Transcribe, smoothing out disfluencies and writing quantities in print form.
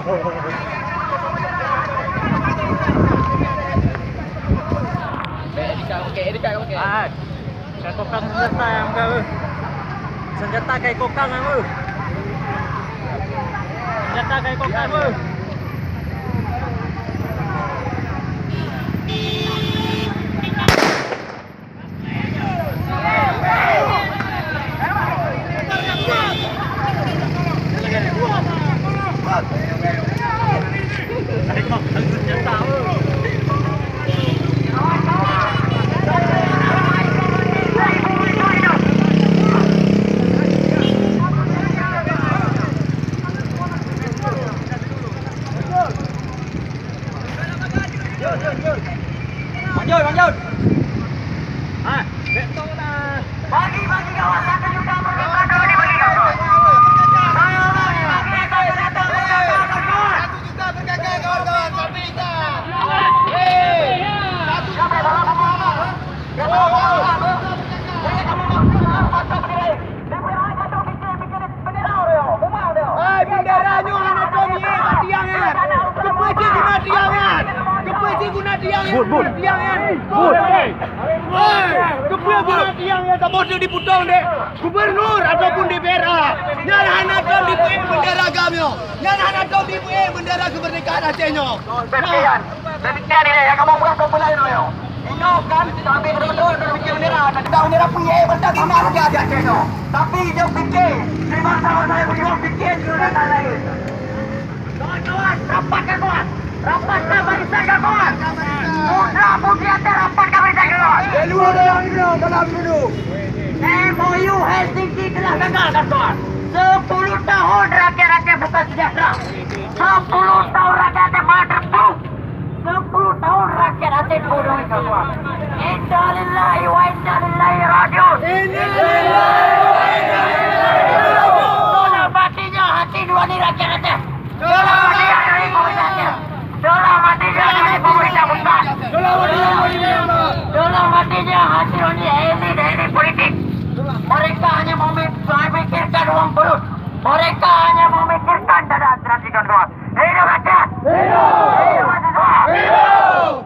Kayak kokang senjata yang kau. Senjata kayak kokang kamu. Senjata kayak kokang kamu. Manjur. Betul dah. Bagi kawasan juga berdekat dibagi kawasan. Satu juga bergagal kawan-kawan. Sampai kita. Benderanya hanya kami tiangan. Kepeci guna tiangan. Bud. Kepunya guna tiangan tak boleh diputong dek. Gubernur ataupun DPRA. Yang hanya tahu di bendera kami. Yang hanya tahu di bendera kemerdekaan Acehnya. Sekian ini yang kamu buat kepulauan yo. Ini kan sampai betul bikin bendera. Kita bendera punya bendera sama aja di Acehnya. Tapi dia bikin. Terima sama saya bikin juga tak lain. Kawan, rapatkan kawan. Rapatkan barisan kawan. Putra-putri anda rapatkan barisan kawan. Luar dalam dulu. MOU Helsinki telah gagal kawan. 10 tahun rakyat-rakyat bukan sejahtera. 10 tahun rakyat terpuruk. 10 tahun rakyat Aceh bodoh kawan. Inna lillahi wa inna ilaihi rajiun. Tolong matinya hati nurani rakyat Aceh. Tolong matinya dari pemerintah Aceh. Tolong matinya dari pemerintah pusat. Tolong matinya hati nurani elit politik. Mereka hanya memikirkan uang perut. Mereka hanya memikirkan dada transikan kawan.